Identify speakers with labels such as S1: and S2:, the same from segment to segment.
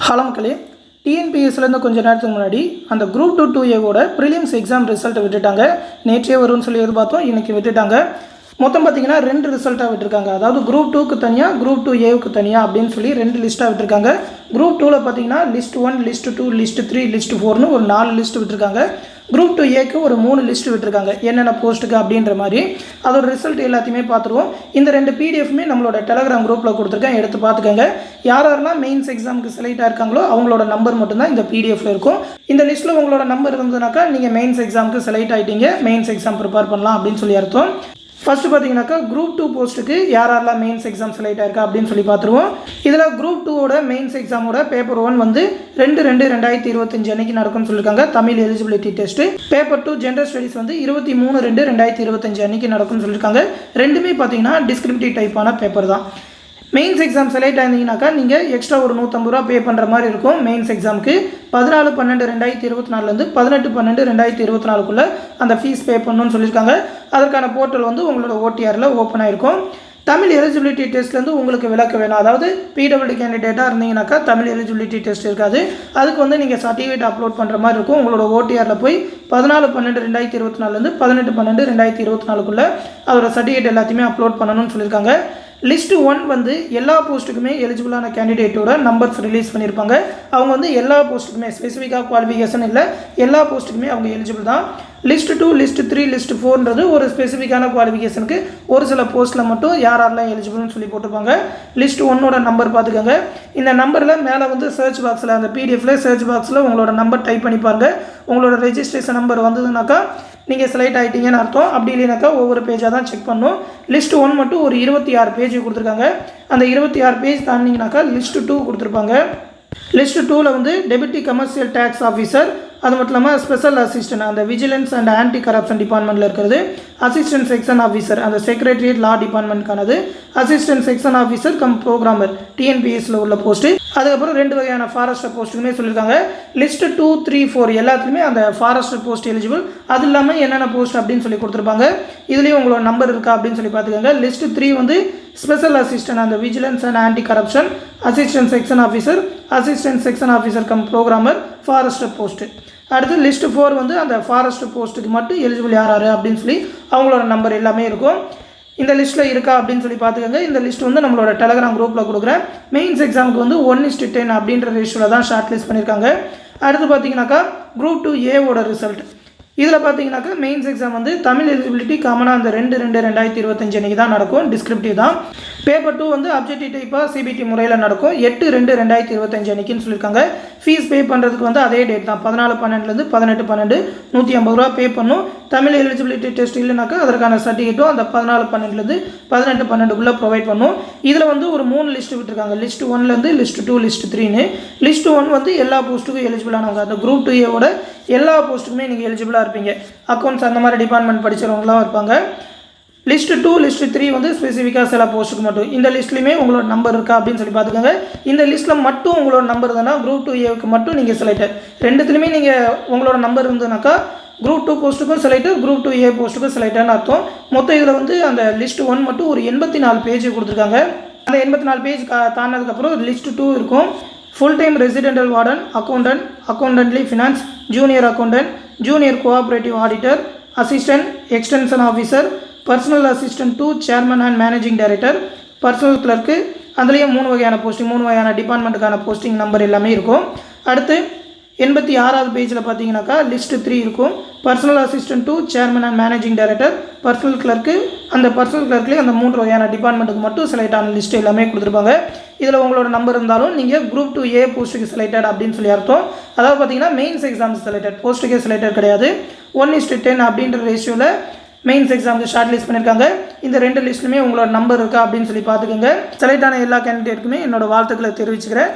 S1: Hello மக்களே, டிஎன்பிஎஸ்லேருந்து கொஞ்சம் நேரத்துக்கு முன்னாடி அந்த குரூப் 2A ப்ரிலிம்ஸ் எக்ஸாம் ரிசல்ட்டை விட்டுட்டாங்க. நேற்றே வரும்னு சொல்லி எதிர்பார்த்தோம், இன்றைக்கி விட்டுட்டாங்க. மொத்தம் பார்த்திங்கன்னா 2 ரிசல்ட்டாக விட்டுருக்காங்க. அதாவது குரூப் 2க்கு தனியாக, குரூப் 2Aவுக்கு தனியாக அப்படின்னு சொல்லி 2 லிஸ்ட்டாக விட்டுருக்காங்க. குரூப் 2ல் பார்த்திங்கன்னா லிஸ்ட் 1, லிஸ்ட் 2, லிஸ்ட் 3, லிஸ்ட் 4னு ஒரு 4 லிஸ்ட் விட்டுருக்காங்க. குரூப் 2Aக்கு ஒரு 3 லிஸ்ட் விட்டுருக்காங்க, என்னென்ன போஸ்ட்டுக்கு அப்படின்ற மாதிரி. அதோட ரிசல்ட் எல்லாத்தையுமே பார்த்துருவோம். இந்த 2 பிடிஎஃப்மே நம்மளோட டெலகிராம் குரூப்பில் கொடுத்துருக்கேன், எடுத்து பார்த்துக்கோங்க. யாரெல்லாம் மெயின்ஸ் எக்ஸாமுக்கு செலக்ட் ஆயிருக்காங்களோ அவங்களோட நம்பர் மட்டும்தான் இந்த பிடிஎஃப்ல இருக்கும். இந்த லிஸ்ட்டில் உங்களோட நம்பர் இருந்ததுனாக்கா நீங்கள் மெயின்ஸ் எக்ஸாமுக்கு செலக்ட் ஆகிட்டீங்க, மெயின்ஸ் எக்ஸாம் ப்ரிப்பேர் பண்ணலாம் அப்படின்னு சொல்லி அர்த்தம். ஃபஸ்ட்டு பார்த்தீங்கன்னாக்கா குரூப் 2 போஸ்ட்டுக்கு யாரெல்லாம் மெயின்ஸ் எக்ஸாம் செலக்ட் ஆயிருக்கா அப்படின்னு சொல்லி பார்த்துருவோம். இதில் குரூப் 2ஓட மெயின்ஸ் எக்ஸாமோட பேப்பர் 1 வந்து 2/2/2025 அன்னைக்கு நடக்கும்னு சொல்லியிருக்காங்க, Tamil eligibility test. Paper 2 general studies வந்து 23/2/2025 அன்னைக்கு நடக்கும்னு சொல்லியிருக்காங்க. ரெண்டுமே பார்த்தீங்கன்னா டிஸ்கிரிப்டிவ் டைப்பான பேப்பர் தான். மெயின்ஸ் எக்ஸாம் செலக்ட் ஆயிருந்தீங்கன்னாக்கா நீங்கள் எக்ஸ்ட்ரா ஒரு 150 ரூபா பே பண்ணுற மாதிரி இருக்கும். மெயின்ஸ் எக்ஸாமுக்கு 14/12/2024 18/12/2024 அந்த ஃபீஸ் பே பண்ணணும்னு சொல்லியிருக்காங்க. அதற்கான போர்ட்டல் வந்து உங்களோட ஓடிஆரில் ஓப்பன் ஆகிருக்கும். தமிழ் எலிஜிபிலிட்டி டெஸ்ட்லேருந்து உங்களுக்கு விளக்க வேணும். அதாவது பிடபிள்யூடி கேண்டிடேட்டாக இருந்தீங்கன்னாக்கா தமிழ் எலிஜிபிலிட்டி டெஸ்ட் இருக்காது. அதுக்கு வந்து நீங்கள் சர்டிஃபிகேட் அப்லோட் பண்ணுற மாதிரி இருக்கும். உங்களோட ஓடிஆரில் போய் 14/12/2024 18/12/2024 அதோட சர்டிஃபிகேட் எல்லாத்தையுமே அப்லோட் பண்ணணும்னு சொல்லியிருக்காங்க. லிஸ்ட் 1 வந்து எல்லா போஸ்ட்டுக்குமே எலிஜிபிளான கேண்டிடேட்டோட நம்பர்ஸ் ரிலீஸ் பண்ணியிருப்பாங்க. அவங்க வந்து எல்லா போஸ்ட்டுக்குமே ஸ்பெசிஃபிக்காக குவாலிஃபிகேஷன் இல்லை, எல்லா போஸ்ட்டுக்குமே அவங்க எலிஜிபிள் தான். லிஸ்ட் 2, லிஸ்ட் 3, லிஸ்ட் 4ன்றது ஒரு ஸ்பெசிஃபிக்கான குவாலிஃபிகேஷனுக்கு ஒரு சில போஸ்ட்டில் மட்டும் யாரெல்லாம் எலிஜிபிள்னு சொல்லி போட்டிருப்பாங்க. லிஸ்ட் 1ஓட நம்பர் பார்த்துக்கோங்க. இந்த நம்பரில் மேலே வந்து சர்ச் பாக்ஸில், அந்த பிடிஎஃப்ல சர்ச் பாக்ஸில் உங்களோட நம்பர் டைப் பண்ணி பாருங்கள். உங்களோட ரெஜிஸ்ட்ரேஷன் நம்பர் வந்ததுனாக்கா நீங்கள் செலக்ட் ஆகிட்டீங்கன்னு அர்த்தம். அப்படி இல்லைனாக்கா ஒவ்வொரு பேஜாக தான் செக் பண்ணணும். லிஸ்ட் 1 மட்டும் ஒரு 26 பேஜ் கொடுத்துருக்காங்க. அந்த 26 பேஜ் தாண்டிங்கனாக்கா லிஸ்ட் 2 கொடுத்துருப்பாங்க. லிஸ்ட் 2ல் வந்து டெபுட்டி கமர்ஷியல் டேக்ஸ் ஆஃபீஸர், அது மட்டும் இல்லாமல் ஸ்பெஷல் அசிஸ்டன்ட் அந்த விஜிலன்ஸ் அண்ட் ஆன்டி கரப்ஷன் டிபார்ட்மெண்ட்டில் இருக்கிறது, அசிஸ்டன்ட் செக்ஷன் ஆஃபீஸர் அந்த செக்ரட்டரியேட் லா டிபார்ட்மெண்ட்கானது, assistant section officer cum programmer டிஎன்பிஎஸ்சில் உள்ள போஸ்ட்டு. அதுக்கப்புறம் 2 வகையான ஃபாரஸ்டர் போஸ்ட்டுக்குமே சொல்லியிருக்காங்க. லிஸ்ட் 2, 3, 4 எல்லாத்துலேயுமே அந்த ஃபாரஸ்டர் போஸ்ட் எலிஜிபிள். அது இல்லாமல் என்னென்ன போஸ்ட் அப்படின்னு சொல்லி கொடுத்துருப்பாங்க. இதுலேயும் உங்களோட நம்பர் இருக்கா அப்படின்னு சொல்லி பார்த்துக்கோங்க. லிஸ்ட் 3 வந்து ஸ்பெஷல் அசிஸ்டன்ட் அந்த vigilance and anti corruption, assistant section officer, assistant section officer cum programmer, forester post. அடுத்து லிஸ்ட் 4 வந்து அந்த ஃபாரஸ்டர் போஸ்ட்டுக்கு மட்டும் எலிஜிபிள் யார் அப்படின்னு சொல்லி அவங்களோட நம்பர் எல்லாமே இருக்கும். இந்த லிஸ்ட்டில் இருக்கா அப்படின்னு சொல்லி பார்த்துக்கோங்க. இந்த லிஸ்ட் வந்து நம்மளோட டெலகிராம் குரூப்பில் கொடுக்குறேன். மெயின்ஸ் எக்ஸாமுக்கு வந்து 1:10 அப்படின்ற ரேஷியோவில் தான் ஷார்ட் லிஸ்ட் பண்ணியிருக்காங்க. அடுத்து பார்த்தீங்கன்னாக்கா குரூப் 2Aவோட ரிசல்ட். இதில் பார்த்தீங்கன்னாக்கா மெயின்ஸ் எக்ஸாம் வந்து தமிழ் எலிஜிபிலிட்டி காமனாக அந்த 2/2/2025 அன்றைக்கி தான் நடக்கும், டிஸ்கிரிப்டிவ் தான். பேப்பர் 2 வந்து அப்ஜெக்டிவ் டைப்பாக சிபிடி முறையில் நடக்கும் 8/2/2025 அன்றைக்கின்னு சொல்லியிருக்காங்க. ஃபீஸ் பே பண்ணுறதுக்கு வந்து அதே டேட் தான், 14/12 18/12 150 ரூபா பே பண்ணும். தமிழ் எலிஜிபிலிட்டி டெஸ்ட் இல்லைனாக்கா அதற்கான சர்டிஃபிகேட்டும் அந்த 14/12 18/12 ப்ரொவைட் பண்ணும். இதில் வந்து ஒரு 3 லிஸ்ட் விட்டுருக்காங்க. லிஸ்ட் 1லேருந்து லிஸ்ட் 2, லிஸ்ட் 3ன்னு. லிஸ்ட் 1 வந்து எல்லா போஸ்ட்டுக்கும் எலிஜிபிளானவங்க, அந்த குரூப் 2Aவோட எல்லா போஸ்ட்டுக்குமே நீங்கள் எலிஜிபிளாக இருப்பீங்க. அக்கௌண்ட்ஸ் அந்த மாதிரி டிபார்ட்மெண்ட் படித்தவங்களாம் இருப்பாங்க. லிஸ்ட் 2, லிஸ்ட் 3 வந்து ஸ்பெசிஃபிக்காக சில போஸ்ட்டுக்கு மட்டும். இந்த லிஸ்ட்லையுமே உங்களோட நம்பர் இருக்கா அப்படின்னு சொல்லி பார்த்துக்கோங்க. இந்த லிஸ்ட்டில் மட்டும் உங்களோட நம்பர் இருந்ததுன்னா குரூப் 2Aவுக்கு மட்டும் நீங்கள் செலக்டட். ரெண்டுத்துலையுமே நீங்கள் உங்களோட நம்பர் இருந்ததுனாக்கா குரூப் 2 போஸ்ட்டுக்கும் செலக்டட், குரூப் 2A போஸ்ட்டுக்கும் செலக்டட்னு அர்த்தம். மொத்தம் இதில் வந்து அந்த லிஸ்ட் 1 மட்டும் ஒரு 84 பேஜ் கொடுத்துருக்காங்க. அந்த 84 பேஜ் தாண்டினதுக்கப்புறம் லிஸ்ட் 2 இருக்கும். Full time residential warden, accountant, அக்கௌண்டன்ட்லி finance, junior accountant, junior cooperative auditor, assistant extension officer, personal assistant to chairman and managing director, personal clerk. அதுலேயும் 3 வகையான போஸ்டிங், 3 வகையான டிபார்ட்மெண்ட்டுக்கான போஸ்டிங் நம்பர் எல்லாமே இருக்கும். அடுத்து 86வது பேஜில் பார்த்தீங்கன்னாக்கா லிஸ்ட் 3 இருக்கும். Personal assistant to chairman and managing director, personal clerk. அந்த பர்சனல் கிளர்க்லேயே அந்த 3 வகையான டிபார்ட்மெண்ட்டுக்கு மட்டும் செலக்ட் ஆன லிஸ்ட் எல்லாமே கொடுத்துருப்பாங்க. இதில் உங்களோட நம்பர் இருந்தாலும் நீங்கள் குரூப் 2A போஸ்ட்டுக்கு செலக்டட் அப்படின்னு சொல்லி அர்த்தம். அதாவது பார்த்தீங்கன்னா மெயின்ஸ் எக்ஸாம்ஸ் செலக்டட், போஸ்ட்டுக்கே செலக்டட் கிடையாது. 1:10 அப்படின்ற ரேஷியோவில் மெயின்ஸ் எக்ஸாமுக்கு ஷார்ட் லிஸ்ட் பண்ணியிருக்காங்க. இந்த 2 லிஸ்ட்லையுமே உங்களோட நம்பர் இருக்கா அப்படின்னு சொல்லி பார்த்துக்கோங்க. செலக்ட் ஆன எல்லா கேண்டிடேட்டுக்குமே என்னோட வாழ்த்துக்களை தெரிவிச்சுக்கிறேன்.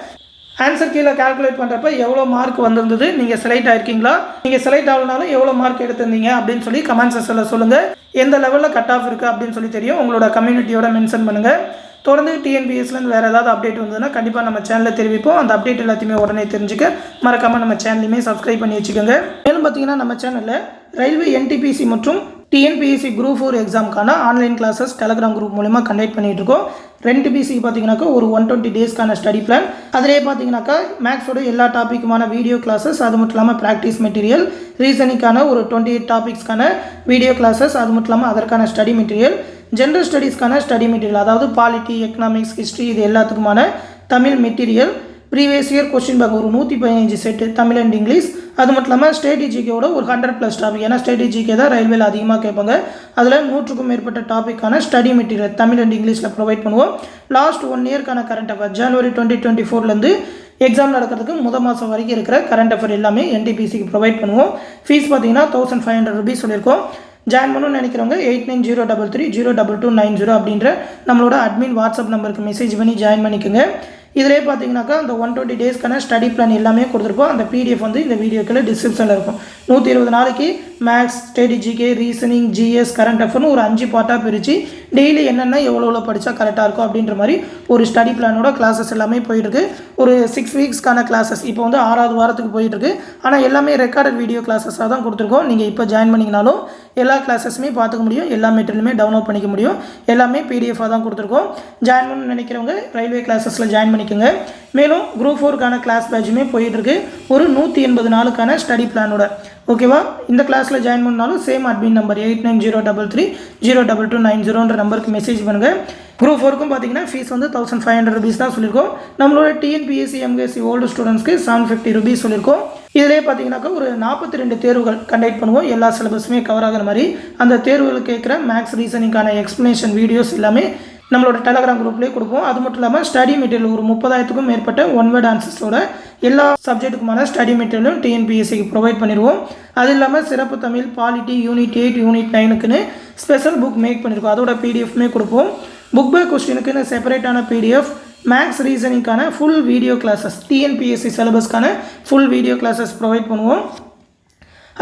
S1: ஆன்சர் கீழே கால்குலேட் பண்ணுறப்ப எவ்வளோ மார்க் வந்திருந்தது, நீங்கள் செலக்ட் ஆகிருக்கீங்களா, நீங்கள் செலக்ட் ஆகலனாலும் எவ்வளோ மார்க் எடுத்திருந்தீங்க அப்படின்னு சொல்லி கமெண்ட் செக்ஷனில் சொல்லுங்கள். எந்த லெவலில் கட் ஆஃப் இருக்குது அப்படின்னு சொல்லி தெரியும். உங்களோட கம்யூனிட்டியோட மென்ஷன் பண்ணுங்கள். தொடர்ந்து டிஎன்பிஎஸ்லேருந்து வேறு ஏதாவது அப்டேட் வந்ததுன்னா கண்டிப்பாக நம்ம சேனலில் தெரிவிப்போம். அந்த அப்டேட் எல்லாத்தையுமே உடனே தெரிஞ்சுக்க மறக்காமல் நம்ம சேனலையுமே சப்ஸ்கிரைப் பண்ணி வச்சுக்கோங்க. மேலும் பார்த்தீங்கன்னா நம்ம சேனலில் ரயில்வே NTPC மற்றும் டிஎன்பிஎஸ்சி குரூப் 4 எக்ஸாமுக்கான ஆன்லைன் கிளாஸஸ் டெலகிராம் குரூப் மூலமா கண்டக்ட் பண்ணிட்டு இருக்கோம். 2 பிசிக்கு பார்த்தீங்கன்னாக்கா ஒரு 120 டேஸ்க்கான ஸ்டடி பிளான். அதிலே பார்த்தீங்கன்னாக்கா மேக்ஸோட எல்லா டாப்பிக்குமான வீடியோ கிளாஸஸ், அது மட்டும் இல்லாமல் ப்ராக்டிஸ் மெட்டீரியல், ரீசனிங்கான ஒரு 28 டாபிக்ஸ்க்கான வீடியோ கிளாஸஸ், அது மட்டும் இல்லாமல் அதற்கான ஸ்டடி மெட்டீரியல், ஜென்ரல் ஸ்டடீஸ்க்கான ஸ்டடி மெட்டீரியல், அதாவது பாலிட்டி, எக்கனாமிக்ஸ், ஹிஸ்ட்ரி, இது எல்லாத்துக்குமான Tamil material, previous year question bank ஒரு 115 செட்டு தமிழ் அண்ட் இங்கிலீஷ், அது மட்டும் இல்லாமல் ஸ்ட்ராட்டஜிக்கோட ஒரு 100+ டாபிக். ஏன்னா ஸ்ட்ராட்டஜிக்கே தான் ரயில்வேல அதிகமாக கேட்பாங்க. அதில் 100க்கும் மேற்பட்ட டாப்பிக்கான ஸ்டடி மெட்டீரியல் தமிழ் அண்ட் இங்கிலீஷில் ப்ரொவைட் பண்ணுவோம். லாஸ்ட் 1 இயர்க்கான கரண்ட் அஃபேர் ஜனவரி 2024லேருந்து எக்ஸாம் நடக்கிறதுக்கு முதல் மாதம் வரைக்கும் இருக்கிற கரண்ட் அஃபேர் எல்லாமே என்டிபிசிக்கு ப்ரொவைட் பண்ணுவோம். ஃபீஸ் பார்த்தீங்கன்னா 1500 ரூபீஸ் சொல்லியிருக்கோம். ஜாயின் பண்ணணும்னு நினைக்கிறவங்க 8903322990 அப்படின்ற நம்மளோட அட்மின் வாட்ஸ்அப் நம்பருக்கு மெசேஜ் பண்ணி ஜாயின் பண்ணிக்கோங்க. இதிலே பார்த்தீங்கன்னாக்கா அந்த 120 டேஸ்க்கான ஸ்டடி பிளான் எல்லாமே கொடுத்துருப்போம். அந்த பிடிஎஃப் வந்து இந்த வீடியோக்கில் டிஸ்கிரிப்ஷனில் இருக்கும். 120 நாளைக்கு மேக்ஸ், ஸ்ட்ராட்டஜிக்கே, ரீசனிங், ஜிஎஸ், கரண்ட் அஃபேர்னு ஒரு 5 பார்ட்டாக பிரித்து டெய்லி என்னென்ன எவ்வளோ படித்தா கரெக்டாக இருக்கும் அப்படின்ற மாதிரி ஒரு ஸ்டடி பிளானோட கிளாஸஸ் எல்லாமே போயிட்டுருக்கு. ஒரு 6 வீக்ஸ்க்கான கிளாஸஸ் இப்போ வந்து 6வது வாரத்துக்கு போயிட்டுருக்கு. ஆனால் எல்லாமே ரெக்கார்டட் வீடியோ கிளாஸஸாக தான் கொடுத்துருக்கோம். நீங்கள் இப்போ ஜாயின் பண்ணிங்கனாலும் எல்லா கிளாஸஸுமே பார்த்துக்க முடியும், எல்லா மெட்டீரியலுமே டவுன்லோட் பண்ணிக்க முடியும். எல்லாமே பிடிஎஃபாக தான் கொடுத்துருக்கோம். ஜாயின் பண்ணணும்னு நினைக்கிறவங்க ரயில்வே கிளாஸஸில் ஜாயின் பண்ணிக்கோங்க. மேலும் குரூப் 4க்கான கிளாஸ் பேட்சுமே போயிட்டுருக்கு ஒரு 180 நாளுக்கான ஸ்டடி பிளானோட. ஓகேவா? இந்த கிளாஸில் ஜாயின் பண்ணாலும் சேம் அட்மின் நம்பர் 8903322990 நம்பருக்கு மெசேஜ் பண்ணுங்கள். குரூப் 4க்கும் பார்த்தீங்கன்னா ஃபீஸ் வந்து 1500 ரூபீஸ் தான் சொல்லியிருக்கோம். நம்மளோட டிஎன்பிஎஸ்சி எம்எஸ்சி ஓல்டு ஸ்டூடெண்ட்ஸ்க்கு 750 ரூபீஸ் சொல்லியிருக்கோம். இதிலே பார்த்தீங்கன்னாக்கா ஒரு 42 தேர்வுகள் கண்டக்ட் பண்ணுவோம். எல்லா சிலபஸுமே கவர் ஆகிற மாதிரி அந்த தேர்வுகள் கேட்குற மேக்ஸ், ரீசனிங்கான எக்ஸ்ப்ளனேஷன் வீடியோஸ் எல்லாமே நம்மளோட டெலகிராம் குரூப்லேயே கொடுப்போம். அது மட்டும் இல்லாமல் ஸ்டடி மெட்டீரியல் ஒரு 30,000க்கும் மேற்பட்ட 1 வேர்ட் ஆன்சர்ஸோட எல்லா சப்ஜெக்ட்டுக்குமான ஸ்டடி மெட்டீரியலும் டிஎன்பிஎஸ்சிக்கு ப்ரொவைட் பண்ணிடுவோம். அது இல்லாமல் சிறப்பு தமிழ், பாலிட்டி, யூனிட் 8, யூனிட் 9க்குன்னு ஸ்பெஷல் புக் மேக் பண்ணியிருக்கோம். அதோட பிடிஎஃப்மே கொடுப்போம். புக் பை கொஸ்டினுக்குன்னு செப்பரேட்டான பிடிஎஃப், மேக்ஸ், ரீசனிங்கான ஃபுல் வீடியோ கிளாஸஸ், டிஎன்பிஎஸ்சி சிலபஸ்க்கான ஃபுல் வீடியோ கிளாஸஸ் ப்ரொவைட் பண்ணுவோம்.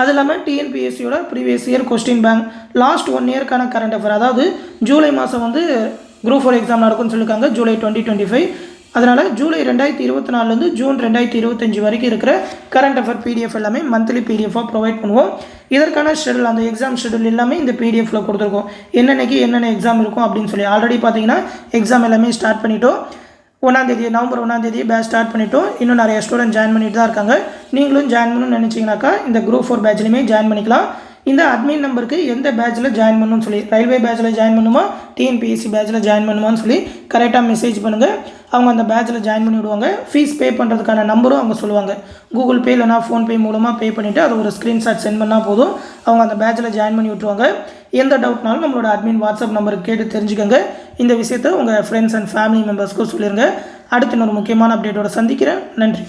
S1: அது இல்லாமல் டிஎன்பிஎஸ்சியோட previous year question bank, last 1 இயர்க்கான கரண்ட் அஃபேர், அதாவது ஜூலை மாதம் வந்து குரூப் 4 எக்ஸாம் நடக்கும்னு சொல்லியிருக்காங்க ஜூலை 2025. அதனால் ஜூலை 2024லேருந்து ஜூன் 2025 வரைக்கும் இருக்கிற கரண்ட் அஃபேர் பிடிஎஃப் எல்லாமே மந்த்லி பிடிஎஃபாக ப்ரொவைட் பண்ணுவோம். இதற்கான ஷெடியூல், அந்த எக்ஸாம் ஷெடியூல் எல்லாமே இந்த பிடிஎஃபில் கொடுத்துருக்கோம். என்னென்னைக்கு என்னென்ன எக்ஸாம் இருக்கும் அப்படின்னு சொல்லி ஆல்ரெடி பார்த்தீங்கன்னா எக்ஸாம் எல்லாமே ஸ்டார்ட் பண்ணிட்டோம். 1ஆம் தேதி நவம்பர் 1ஆம் தேதி பேட்ச் ஸ்டார்ட் பண்ணிட்டோம். இன்னும் நிறைய ஸ்டூடெண்ட் ஜாயின் பண்ணிட்டு தான் இருக்காங்க. நீங்களும் ஜாயின் பண்ணணும்னு நினச்சிங்கனாக்கா இந்த குரூப் 4 பேட்ச்லையுமே ஜாயின் பண்ணிக்கலாம். இந்த அட்மின் நம்பருக்கு எந்த பேட்சில் ஜாயின் பண்ணணும்னு சொல்லி, ரயில்வே பேட்சில் ஜாயின் பண்ணுமா, டிஎன்பிஎஸ்சி பேட்சில் ஜாயின் பண்ணுமான்னு சொல்லி கரெக்டாக மெசேஜ் பண்ணுங்கள். அவங்க அந்த பேட்சில் ஜாயின் பண்ணி விடுவாங்க. ஃபீஸ் பே பண்ணுறதுக்கான நம்பரும் அவங்க சொல்லுவாங்க. கூகுள் பே இல்லைனா ஃபோன்பே மூலமாக பே பண்ணிவிட்டு அதை ஒரு ஸ்க்ரீன்ஷாட் சென்ட் பண்ணால் போதும், அவங்க அந்த பேட்சில் ஜாயின் பண்ணி விட்டுருவாங்க. எந்த டவுட்னாலும் நம்மளோட அட்மின் வாட்ஸ்அப் நம்பருக்கு கேட்டு தெரிஞ்சுக்கோங்க. இந்த விஷயத்தை உங்கள் ஃப்ரெண்ட்ஸ் அண்ட் ஃபேமிலி மெம்பர்ஸ்க்கும் சொல்லிடுங்க. அடுத்து இன்னொரு முக்கியமான அப்டேட்டோட சந்திக்கிறேன். நன்றி.